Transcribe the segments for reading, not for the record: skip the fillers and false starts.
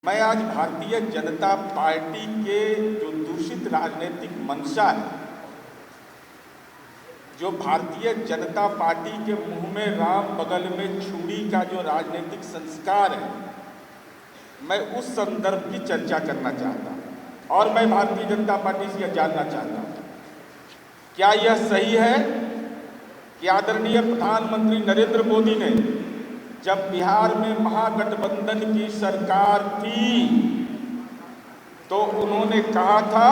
मैं आज भारतीय जनता पार्टी के जो दूषित राजनीतिक मंशा है, जो भारतीय जनता पार्टी के मुंह में राम बगल में छुरी का जो राजनीतिक संस्कार है, मैं उस संदर्भ की चर्चा करना चाहता हूं। और मैं भारतीय जनता पार्टी से यह जानना चाहता हूं, क्या यह सही है कि आदरणीय प्रधानमंत्री नरेंद्र मोदी ने जब बिहार में महागठबंधन की सरकार थी तो उन्होंने कहा था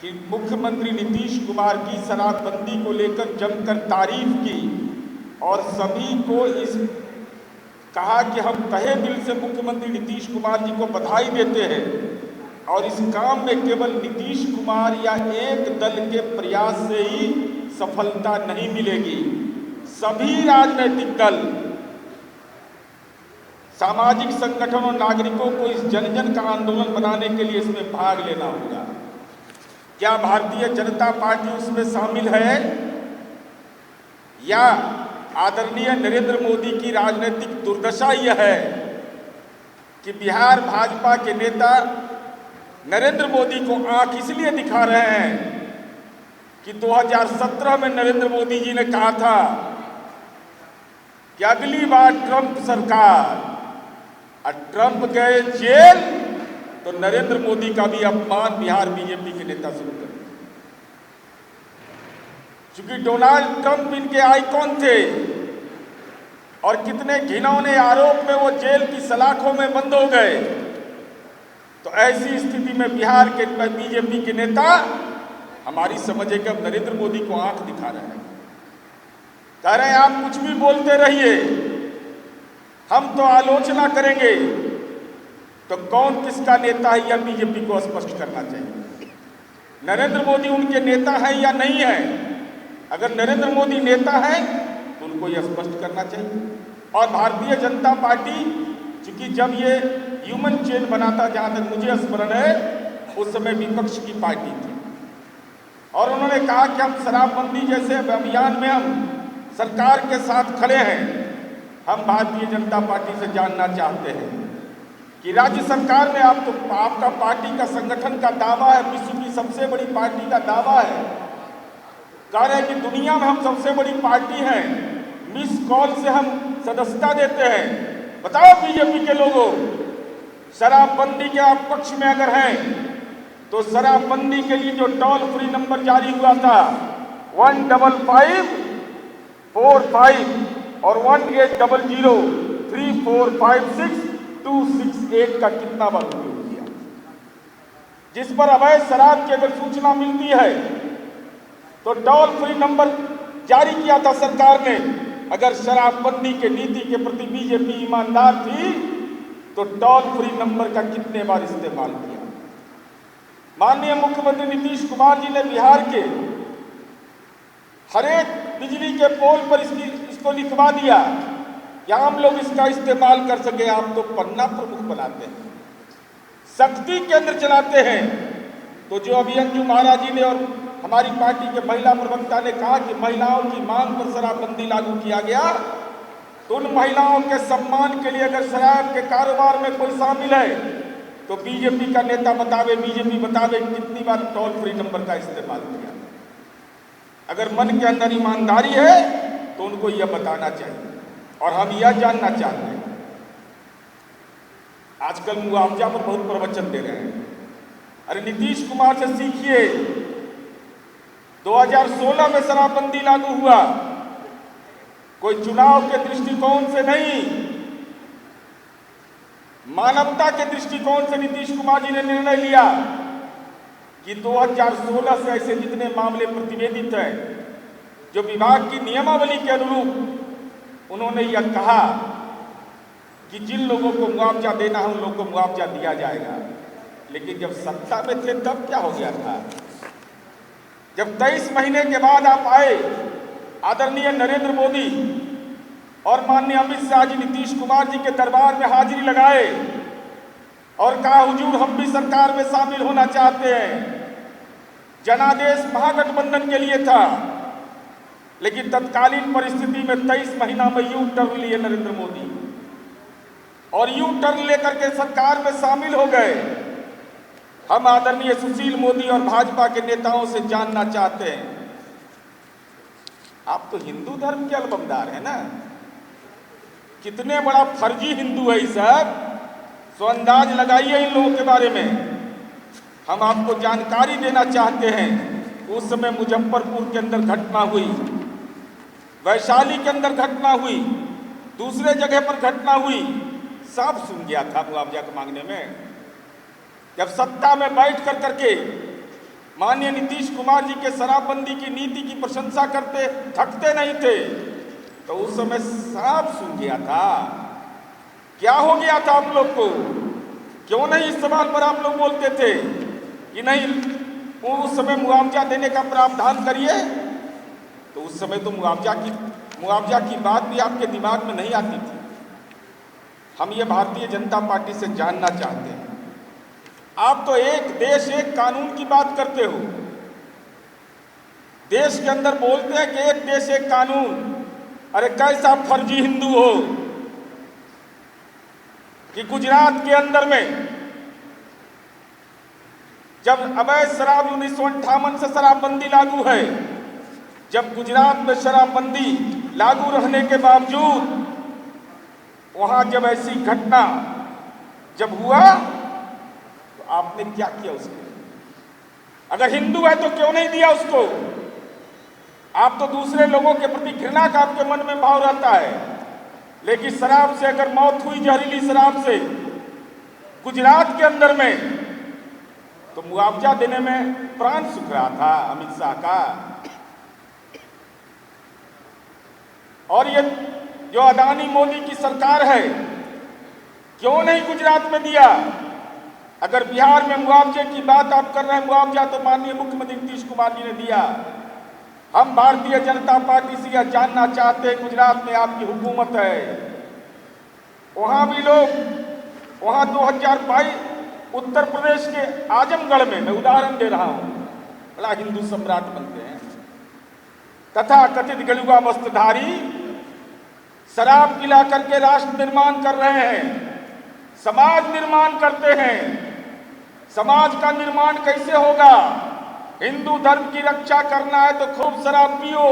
कि मुख्यमंत्री नीतीश कुमार की शराबबंदी को लेकर जमकर तारीफ की और सभी को इस कहा कि हम तहे दिल से मुख्यमंत्री नीतीश कुमार जी को बधाई देते हैं और इस काम में केवल नीतीश कुमार या एक दल के प्रयास से ही सफलता नहीं मिलेगी। सभी राजनीतिक दल, सामाजिक संगठन और नागरिकों को इस जन जन का आंदोलन बनाने के लिए इसमें भाग लेना होगा। क्या भारतीय जनता पार्टी उसमें शामिल है या आदरणीय नरेंद्र मोदी की राजनीतिक दुर्दशा यह है कि बिहार भाजपा के नेता नरेंद्र मोदी को आंख इसलिए दिखा रहे हैं कि 2017 में नरेंद्र मोदी जी ने कहा था कि अगली बार ट्रंप सरकार, और ट्रंप गए जेल तो नरेंद्र मोदी का भी अपमान बिहार बीजेपी के नेता शुरू कर दिया। चूंकि डोनाल्ड ट्रंप इनके आइकॉन थे और कितने घिनौने आरोप में वो जेल की सलाखों में बंद हो गए, तो ऐसी स्थिति में बिहार के बीजेपी के नेता हमारी समझ है कि अब नरेंद्र मोदी को आंख दिखा रहे हैं, कह रहे हैं आप कुछ भी बोलते रहिए, हम तो आलोचना करेंगे। तो कौन किसका नेता है यह बीजेपी को स्पष्ट करना चाहिए। नरेंद्र मोदी उनके नेता हैं या नहीं है। अगर नरेंद्र मोदी नेता है तो उनको यह स्पष्ट करना चाहिए। और भारतीय जनता पार्टी, चूंकि जब ये ह्यूमन चेन बनाता, जहां तक मुझे स्मरण है, उस समय विपक्ष की पार्टी थी और उन्होंने कहा कि हम शराबबंदी जैसे अभियान में हम सरकार के साथ खड़े हैं। हम भारतीय जनता पार्टी से जानना चाहते हैं कि राज्य सरकार में आपका पार्टी का संगठन का दावा है, विश्व की सबसे बड़ी पार्टी का दावा है, कह रहे हैं कि दुनिया में हम सबसे बड़ी पार्टी हैं, मिस कॉल से हम सदस्यता देते हैं। बताओ बीजेपी के लोगों, शराबबंदी के आप पक्ष में अगर हैं तो शराबबंदी के लिए जो टोल फ्री नंबर जारी हुआ था 15545 और 18003456 का कितना बार उपयोग किया, जिस पर अवैध शराब की अगर सूचना मिलती है तो टोल फ्री नंबर जारी किया था सरकार ने। अगर शराबबंदी के नीति के प्रति बीजेपी ईमानदार थी तो टोल फ्री नंबर का कितने बार इस्तेमाल किया। माननीय मुख्यमंत्री नीतीश कुमार जी ने बिहार के हरेक बिजली के पोल पर इसको लिखवा दिया कि आम लोग इसका इस्तेमाल कर सके। आप तो पन्ना प्रमुख बनाते हैं, शक्ति केंद्र चलाते हैं। तो जो अभी अंजू महाराज जी ने और हमारी पार्टी के महिला प्रवक्ता ने कहा कि महिलाओं की मांग पर शराबबंदी लागू किया गया, तो उन महिलाओं के सम्मान के लिए अगर शराब के कारोबार में कोई शामिल है तो बीजेपी का नेता बतावे, बीजेपी बतावे कितनी बार टोल फ्री नंबर का इस्तेमाल किया। अगर मन के अंदर ईमानदारी है तो उनको यह बताना चाहिए। और हम यह जानना चाहते हैं, आजकल मुआवजा पर बहुत प्रवचन दे रहे हैं। अरे नीतीश कुमार से सीखिए, 2016 में शराबबंदी लागू हुआ, कोई चुनाव के दृष्टिकोण से नहीं, मानवता के दृष्टिकोण से नीतीश कुमार जी ने निर्णय लिया कि 2016 से ऐसे जितने मामले प्रतिवेदित हैं, जो विभाग की नियमावली के अनुरूप उन्होंने यह कहा कि जिन लोगों को मुआवजा देना है उन लोगों को मुआवजा दिया जाएगा। लेकिन जब सत्ता में थे तब क्या हो गया था? जब 23 महीने के बाद आप आए, आदरणीय नरेंद्र मोदी और माननीय अमित शाह जी नीतीश कुमार जी के दरबार में हाजिरी लगाए और कहा हुजूर हम भी सरकार में शामिल होना चाहते हैं। जनादेश महागठबंधन के लिए था, लेकिन तत्कालीन परिस्थिति में 23 महीना में यू टर्न लिए नरेंद्र मोदी। और यू टर्न लेकर के सरकार में शामिल हो गए। हम आदरणीय सुशील मोदी और भाजपा के नेताओं से जानना चाहते हैं, आप तो हिंदू धर्म के अलबमदार हैं ना, कितने बड़ा फर्जी हिंदू है ये सब, सो अंदाज लगाइए इन लोगों के बारे में। हम आपको जानकारी देना चाहते हैं, उस समय मुजफ्फरपुर के अंदर घटना हुई, वैशाली के अंदर घटना हुई, दूसरे जगह पर घटना हुई, सब सुन गया था मुआवजा को मांगने में। जब सत्ता में बैठ कर करके माननीय नीतीश कुमार जी के शराबबंदी की नीति की प्रशंसा करते थकते नहीं थे, तो उस समय सब सुन गया था। क्या हो गया था आप लोग को? क्यों नहीं इस सवाल पर आप लोग बोलते थे कि नहीं उस समय मुआवजा देने का प्रावधान करिए? तो उस समय तो मुआवजा की बात भी आपके दिमाग में नहीं आती थी। हम ये भारतीय जनता पार्टी से जानना चाहते हैं, आप तो एक देश एक कानून की बात करते हो, देश के अंदर बोलते हैं कि एक देश एक कानून। अरे कैसा फर्जी हिंदू हो कि गुजरात के अंदर में जब अवैध शराब 1958 से शराबबंदी लागू है, जब गुजरात में शराबबंदी लागू रहने के बावजूद वहां जब ऐसी घटना जब हुआ तो आपने क्या किया उसके? अगर हिंदू है तो क्यों नहीं दिया उसको? आप तो दूसरे लोगों के प्रति घृणा का आपके मन में भाव रहता है, लेकिन शराब से अगर मौत हुई, जहरीली शराब से गुजरात के अंदर में, तो मुआवजा देने में प्राण सूख रहा था अमित शाह का। और ये जो अदानी मोदी की सरकार है, क्यों नहीं गुजरात में दिया? अगर बिहार में मुआवजे की बात आप कर रहे हैं, मुआवजा तो माननीय मुख्यमंत्री नीतीश कुमार जी ने दिया। हम भारतीय जनता पार्टी से यह जानना चाहते हैं, गुजरात में आपकी हुकूमत है, वहां भी लोग, वहां 2022 उत्तर प्रदेश के आजमगढ़ में, मैं उदाहरण दे रहा हूं, बड़ा हिंदू सम्राट बनते हैं, तथा कथित गलुआ वस्त्रधारी शराब पिला करके राष्ट्र निर्माण कर रहे हैं, समाज निर्माण करते हैं। समाज का निर्माण कैसे होगा? हिंदू धर्म की रक्षा करना है तो खूब शराब पियो।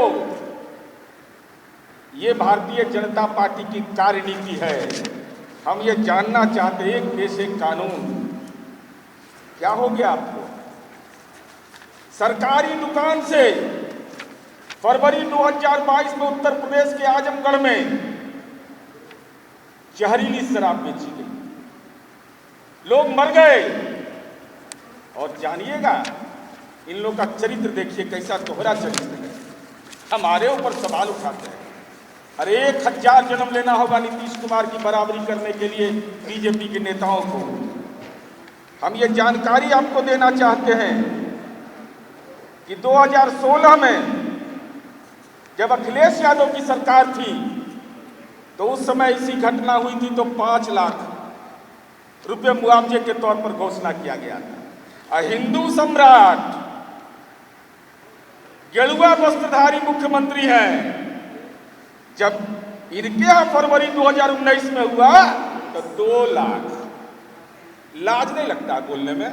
ये भारतीय जनता पार्टी की कार्यनीति है। हम ये जानना चाहते हैं, एक देश एक कानून, क्या हो गया आपको? सरकारी दुकान से फरवरी 2022 में उत्तर प्रदेश के आजमगढ़ में जहरीली शराब बेची गई, लोग मर गए। और जानिएगा, इन लोग का चरित्र देखिए कैसा दोहरा चरित्र है। हमारे ऊपर सवाल उठाते हैं। अरे 1000 जन्म लेना होगा नीतीश कुमार की बराबरी करने के लिए बीजेपी के नेताओं को। हम ये जानकारी आपको देना चाहते हैं कि 2016 में जब अखिलेश यादव की सरकार थी, तो उस समय ऐसी घटना हुई थी तो 5 लाख रुपए मुआवजे के तौर पर घोषणा किया गया था। हिंदू सम्राट गेरुआ वस्त्रधारी मुख्यमंत्री हैं, जब इनके यहां फरवरी 2019 में हुआ तो 2 लाख। लाज नहीं लगता बोलने में?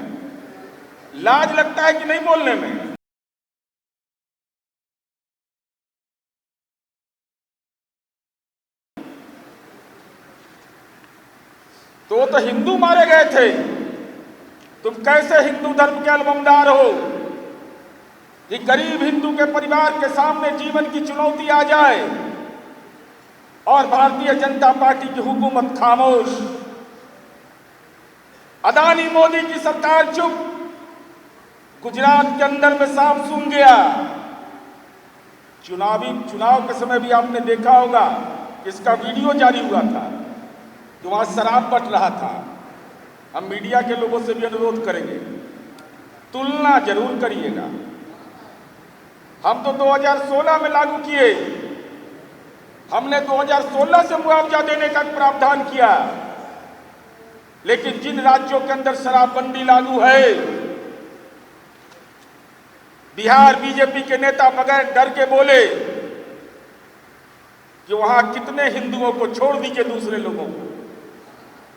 लाज लगता है कि नहीं बोलने में? तो हिंदू मारे गए थे। तुम कैसे हिंदू धर्म के अलबमदार हो कि गरीब हिंदू के परिवार के सामने जीवन की चुनौती आ जाए और भारतीय जनता पार्टी की हुकूमत खामोश, अदानी मोदी की सरकार चुप, गुजरात के अंदर में सांप सूंघ गया। चुनाव के समय भी आपने देखा होगा, इसका वीडियो जारी हुआ था कि वहां शराब बट रहा था। हम मीडिया के लोगों से भी अनुरोध करेंगे, तुलना जरूर करिएगा। हम तो 2016 में लागू किए, हमने 2016 से मुआवजा देने का प्रावधान किया, लेकिन जिन राज्यों के अंदर शराबबंदी लागू है, बिहार बीजेपी के नेता बगैर डर के बोले कि वहां कितने हिंदुओं को छोड़ दीजिए दूसरे लोगों को,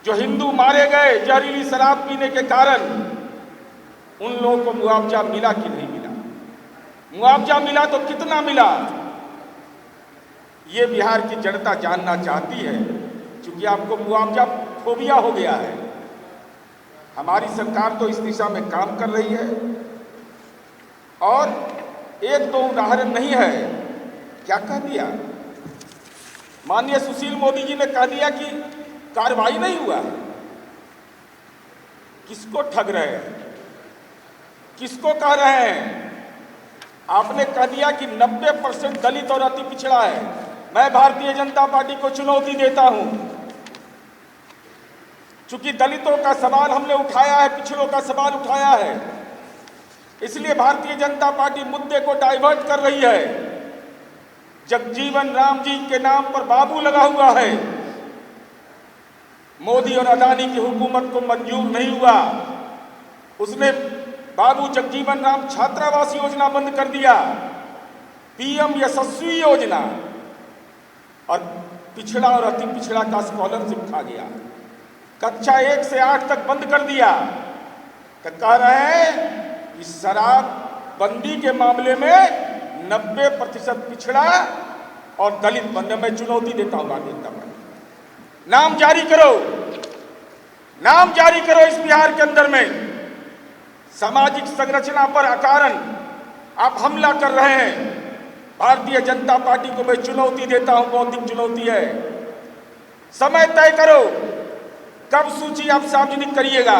जो हिंदू मारे गए जहरीली शराब पीने के कारण, उन लोगों को मुआवजा मिला कि नहीं मिला? मुआवजा मिला तो कितना मिला? ये बिहार की जनता जानना चाहती है, क्योंकि आपको मुआवजा फोबिया हो गया है। हमारी सरकार तो इस दिशा में काम कर रही है, और एक दो उदाहरण नहीं है। क्या कह दिया माननीय सुशील मोदी जी ने? कह दिया कि कार्रवाई नहीं हुआ। किसको ठग रहे हैं? किसको कह रहे हैं? आपने कह दिया कि 90% दलित और अति पिछड़ा है। मैं भारतीय जनता पार्टी को चुनौती देता हूं, चूंकि दलितों का सवाल हमने उठाया है, पिछड़ों का सवाल उठाया है, इसलिए भारतीय जनता पार्टी मुद्दे को डाइवर्ट कर रही है। जगजीवन राम जी के नाम पर बाबू लगा हुआ है। मोदी और अदानी की हुकूमत को मंजूर नहीं हुआ, उसने बाबू जगजीवन राम छात्रावास योजना बंद कर दिया, पीएम यशस्वी योजना, और पिछड़ा और अति पिछड़ा का स्कॉलरशिप खा गया। कक्षा 1 से 8 तक बंद कर दिया। तो कह रहे हैं कि शराब बंदी के मामले में 90% पिछड़ा और दलित बंद। मैं चुनौती देता हूं भारतीय जनता पार्टी, नाम जारी करो, नाम जारी करो। इस बिहार के अंदर में सामाजिक संरचना पर अकारण आप हमला कर रहे हैं। भारतीय जनता पार्टी को मैं चुनौती देता हूं, बौद्धिक चुनौती है। समय तय करो, कब सूची आप सार्वजनिक करिएगा।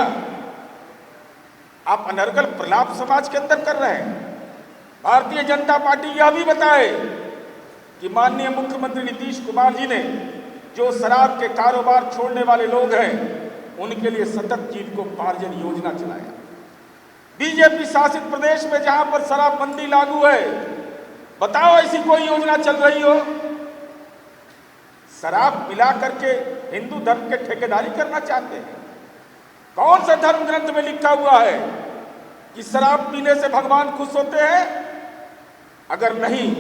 आप अनर्गल प्रलाप समाज के अंदर कर रहे हैं। भारतीय जनता पार्टी यह भी बताए कि माननीय मुख्यमंत्री नीतीश कुमार जी ने जो शराब के कारोबार छोड़ने वाले लोग हैं, उनके लिए सतत जीविकोपार्जन योजना चलाया। बीजेपी शासित प्रदेश में जहां पर शराबबंदी लागू है, बताओ ऐसी कोई योजना चल रही हो? शराब पिला करके हिंदू धर्म के ठेकेदारी करना चाहते हैं? कौन सा धर्म ग्रंथ में लिखा हुआ है कि शराब पीने से भगवान खुश होते हैं? अगर नहीं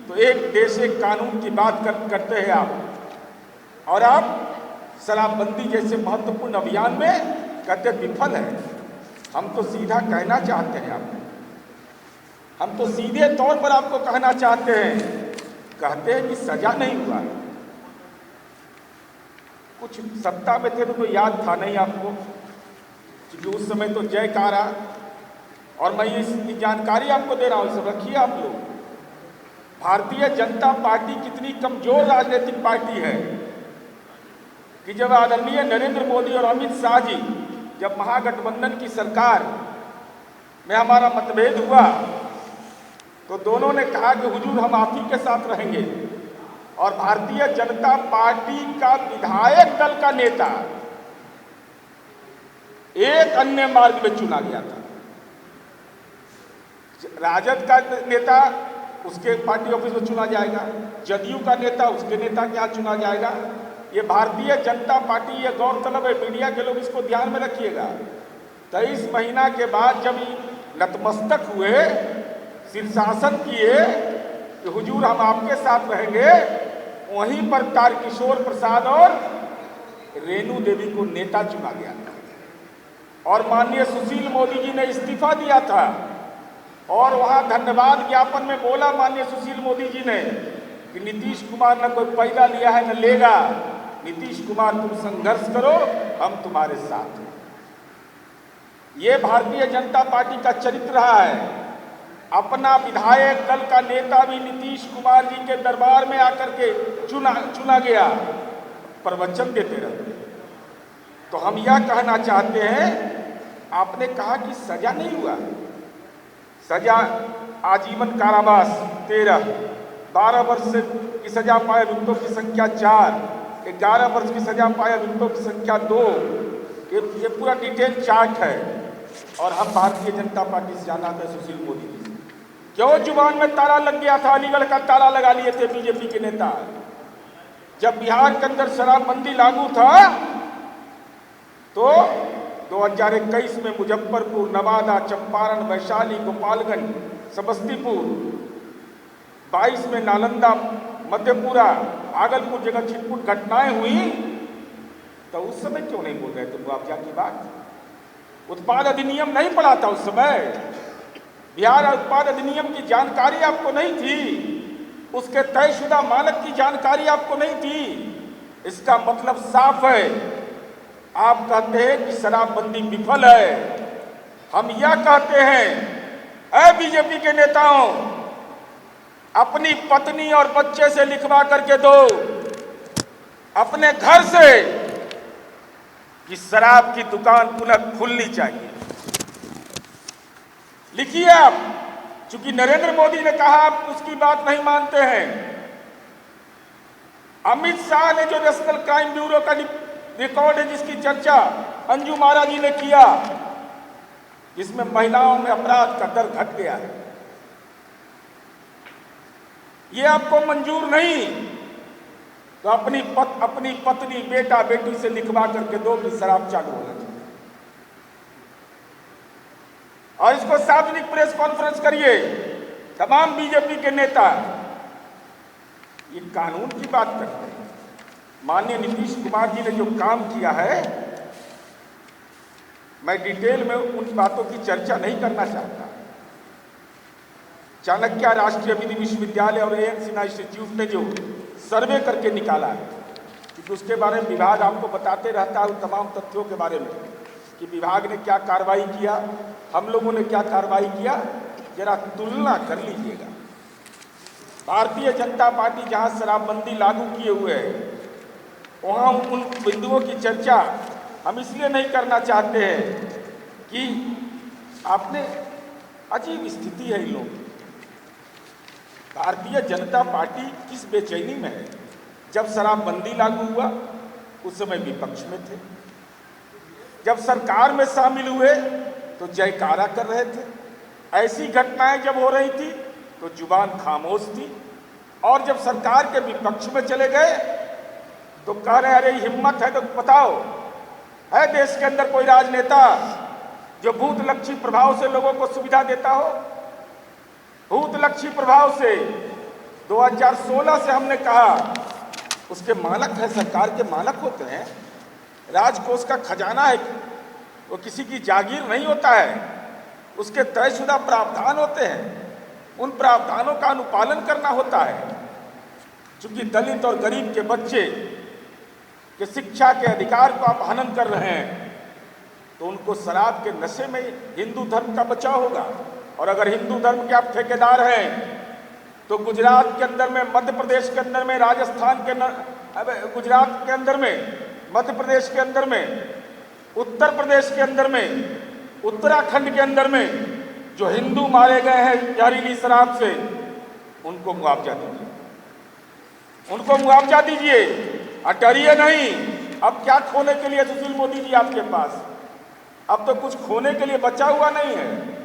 तो एक देश एक कानून की बात करते हैं आप, और आप शराबबंदी जैसे महत्वपूर्ण अभियान में कहते विफल है। हम तो सीधा कहना चाहते हैं आपको, हम तो सीधे तौर पर आपको कहना चाहते हैं, कहते हैं कि सजा नहीं हुआ। कुछ सत्ता में थे तो याद था नहीं आपको, क्योंकि उस समय तो जयकारा, और मैं इसकी जानकारी आपको दे रहा हूं, सब रखिए आप लोग। भारतीय जनता पार्टी कितनी कमजोर राजनीतिक पार्टी है कि जब आदरणीय नरेंद्र मोदी और अमित शाह जी, जब महागठबंधन की सरकार में हमारा मतभेद हुआ, तो दोनों ने कहा कि हुजूर हम आप ही के साथ रहेंगे, और भारतीय जनता पार्टी का विधायक दल का नेता एक अन्य मार्ग में चुना गया था। राजद का नेता उसके पार्टी ऑफिस में चुना जाएगा, जदयू का नेता उसके नेता के यहाँ चुना जाएगा। ये भारतीय जनता पार्टी, ये गौरतलब है, मीडिया के लोग इसको ध्यान में रखिएगा। 23 महीना के बाद जब नतमस्तक हुए, शीर्षासन किए कि हुजूर हम आपके साथ रहेंगे, वहीं पर तारकिशोर प्रसाद और रेणु देवी को नेता चुना गया था, और माननीय सुशील मोदी जी ने इस्तीफा दिया था, और वहां धन्यवाद ज्ञापन में बोला माननीय सुशील मोदी जी ने कि नीतीश कुमार न कोई पैदा लिया है न लेगा, नीतीश कुमार तुम संघर्ष करो, हम तुम्हारे साथ हैं। ये भारतीय जनता पार्टी का चरित्र रहा है। अपना विधायक दल का नेता भी नीतीश कुमार जी के दरबार में आकर के चुना गया, प्रवचन देते रहते। तो हम यह कहना चाहते हैं, आपने कहा कि सजा नहीं हुआ। सजा आजीवन कारावास 13, 12 वर्ष की सजा पाए अभियुक्तों की संख्या 4, 11 वर्ष की सजा पाए अभियुक्तों की संख्या 2। ये पूरा डिटेल चार्ट है, और हम भारतीय जनता पार्टी से जाना था सुशील मोदी जी से। क्यों जुबान में ताला लग गया था? अलीगढ़ का ताला लगा लिए थे बीजेपी के नेता। जब बिहार के अंदर शराबबंदी लागू था तो 2021 में मुजफ्फरपुर, नवादा, चंपारण, वैशाली, गोपालगंज, समस्तीपुर, 22 में नालंदा, मधेपुरा, भागलपुर जगह छिटपुट घटनाएं हुई, तो उस समय क्यों नहीं बोल रहे थे मुआवजा की बात? उत्पाद अधिनियम नहीं पड़ा था उस समय, बिहार उत्पाद अधिनियम की जानकारी आपको नहीं थी, उसके तयशुदा मानक की जानकारी आपको नहीं थी। इसका मतलब साफ है, आप कहते हैं कि शराबबंदी विफल है। हम यह कहते हैं, ऐ बीजेपी के नेताओं, अपनी पत्नी और बच्चे से लिखवा करके दो अपने घर से कि शराब की दुकान पुनः खुलनी चाहिए। लिखिए आप, चूंकि नरेंद्र मोदी ने कहा आप उसकी बात नहीं मानते हैं। अमित शाह ने जो नेशनल क्राइम ब्यूरो का रिकॉर्ड है जिसकी चर्चा अंजू मारा जी ने किया, जिसमें महिलाओं में अपराध का दर घट गया है, ये आपको मंजूर नहीं तो अपनी पत्नी बेटा बेटी से लिखवा करके दो कि शराब चालू होना चाहिए, और इसको सार्वजनिक प्रेस कॉन्फ्रेंस करिए तमाम बीजेपी के नेता। ये कानून की बात करते हैं। माननीय नीतीश कुमार जी ने जो काम किया है, मैं डिटेल में उन बातों की चर्चा नहीं करना चाहता। चाणक्य राष्ट्रीय विधि विश्वविद्यालय और एएन सिन्हा इंस्टीट्यूट ने जो सर्वे करके निकाला है, क्योंकि उसके बारे में विभाग आपको बताते रहता है उन तमाम तथ्यों के बारे में कि विभाग ने क्या कार्रवाई किया, हम लोगों ने क्या कार्रवाई किया, जरा तुलना कर लीजिएगा। भारतीय जनता पार्टी जहां शराबबंदी लागू किए हुए है, वहां उन बिंदुओं की चर्चा हम इसलिए नहीं करना चाहते हैं कि आपने अजीब स्थिति है इन लोगों की। भारतीय जनता पार्टी किस बेचैनी में है? जब शराबबंदी लागू हुआ उस समय विपक्ष में थे, जब सरकार में शामिल हुए तो जयकारा कर रहे थे, ऐसी घटनाएं जब हो रही थी तो जुबान खामोश थी, और जब सरकार के विपक्ष में चले गए तो कह रहे अरे हिम्मत है तो बताओ, है देश के अंदर कोई राजनेता जो भूतलक्षी प्रभाव से लोगों को सुविधा देता हो? भूतलक्षी प्रभाव से 2016 से हमने कहा, उसके मानक है, सरकार के मानक होते हैं, राजकोष का खजाना है, वो किसी की जागीर नहीं होता है, उसके तयशुदा प्रावधान होते हैं, उन प्रावधानों का अनुपालन करना होता है। चूंकि दलित और गरीब के बच्चे के शिक्षा के अधिकार को आप हनन कर रहे हैं, तो उनको शराब के नशे में हिंदू धर्म का बचाव होगा। और अगर हिंदू धर्म के आप ठेकेदार हैं तो गुजरात के अंदर में, मध्य प्रदेश के अंदर में, राजस्थान के गुजरात के अंदर में, मध्य प्रदेश के अंदर में, उत्तर प्रदेश के अंदर में, उत्तराखंड के अंदर में जो हिंदू मारे गए हैं जहरीली शराब से, उनको मुआवजा दीजिए, उनको मुआवजा दीजिए, डरिए नहीं। अब क्या खोने के लिए सुशील मोदी जी आपके पास? अब तो कुछ खोने के लिए बचा हुआ नहीं है।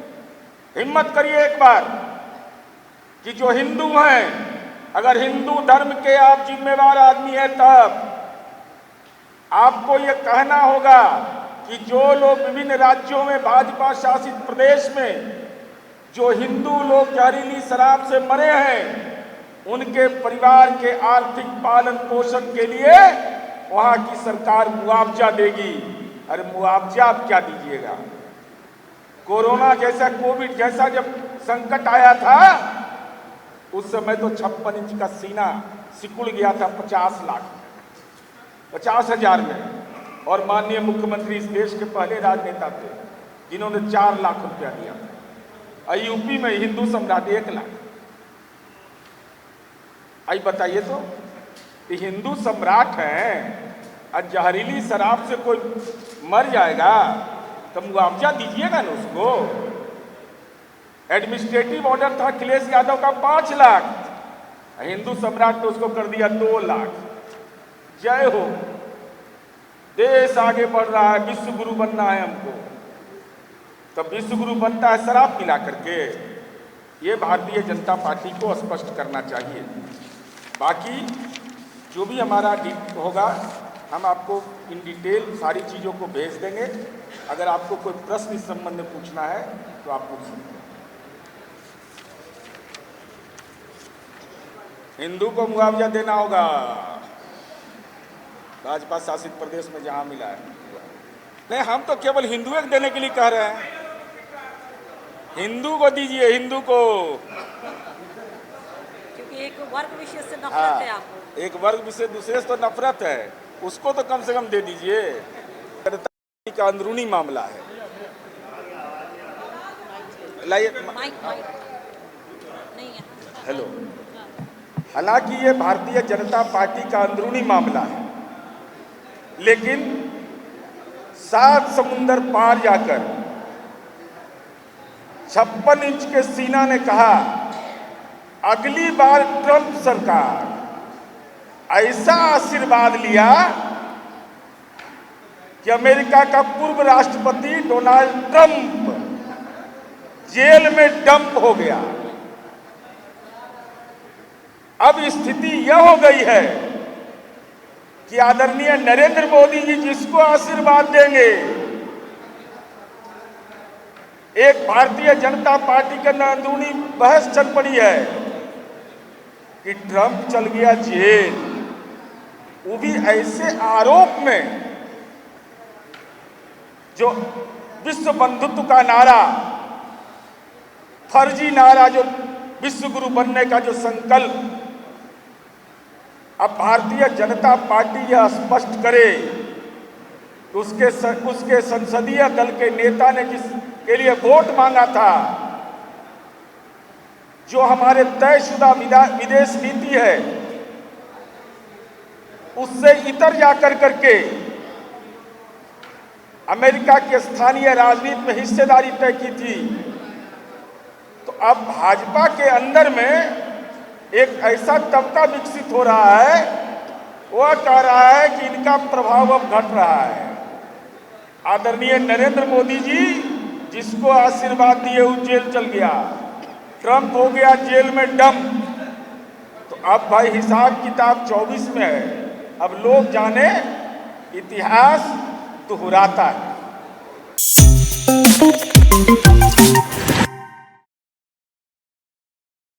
हिम्मत करिए एक बार कि जो हिंदू हैं, अगर हिंदू धर्म के आप जिम्मेवार आदमी हैं, तब आपको ये कहना होगा कि जो लोग विभिन्न राज्यों में, भाजपा शासित प्रदेश में जो हिंदू लोग जहरीली शराब से मरे हैं, उनके परिवार के आर्थिक पालन पोषण के लिए वहां की सरकार मुआवजा देगी। अरे मुआवजा आप क्या दीजिएगा? कोरोना जैसा, कोविड जैसा जब संकट आया था, उस समय तो 56 इंच का सीना सिकुड़ गया था 50,00,000 में, और माननीय मुख्यमंत्री इस देश के पहले राजनेता थे जिन्होंने 4 लाख रुपया दिया था। और यूपी में हिंदू सम्राट 1 लाख। आई बताइए तो, ये हिंदू सम्राट हैं और जहरीली शराब से कोई मर जाएगा तो मुआवजा दीजिएगा ना उसको। एडमिनिस्ट्रेटिव ऑर्डर था अखिलेश यादव का 5 लाख, हिंदू सम्राट ने उसको कर दिया 2 लाख। जय हो, देश आगे बढ़ रहा है, विश्व गुरु बनना है हमको, तो विश्व गुरु बनता है शराब पिला करके। ये भारतीय जनता पार्टी को स्पष्ट करना चाहिए। बाकी जो भी हमारा होगा, हम आपको इन डिटेल सारी चीज़ों को भेज देंगे। अगर आपको कोई प्रश्न इस संबंध में पूछना है तो आप पूछ सकते हैं। हिंदू को मुआवजा देना होगा, भाजपा शासित प्रदेश में जहां मिला है। नहीं, हम तो केवल हिंदू को देने के लिए कह रहे हैं। हिंदू को दीजिए, हिंदू को। क्योंकि एक वर्ग विशेष से नफरत है आपको। एक वर्ग विशेष तो नफरत है, उसको तो कम से कम दे दीजिए। का अंदरूनी मामला है। लाइए माइक नहीं है। हेलो। हालांकि ये भारतीय जनता पार्टी का अंदरूनी मामला है, लेकिन 7 समुंदर पार जाकर 56 इंच के सीना ने कहा, अगली बार ट्रंप सरकार ऐसा आशीर्वाद लिया कि अमेरिका का पूर्व राष्ट्रपति डोनाल्ड ट्रंप जेल में डंप हो गया। अब स्थिति यह हो गई है कि आदरणीय नरेंद्र मोदी जी जिसको आशीर्वाद देंगे, एक भारतीय जनता पार्टी के अंदरूनी बहस चल पड़ी है कि ट्रंप चल गया जेल, वो भी ऐसे आरोप में जो विश्व बंधुत्व का नारा, फर्जी नारा, जो विश्व गुरु बनने का जो संकल्प, अब भारतीय जनता पार्टी यह स्पष्ट करे कि उसके संसदीय दल के नेता ने जिसके लिए वोट मांगा था, जो हमारे तयशुदा विदेश नीति है, उससे इतर जाकर करके अमेरिका की स्थानीय राजनीति में हिस्सेदारी तय की थी, तो अब भाजपा के अंदर में एक ऐसा तबका विकसित हो रहा है, वह कह रहा है कि इनका प्रभाव अब घट रहा है। आदरणीय नरेंद्र मोदी जी जिसको आशीर्वाद दिए वो जेल चल गया, ट्रंप हो गया जेल में डंप, तो अब भाई हिसाब किताब 24 में है। अब लोग जाने, इतिहास दोहराता है।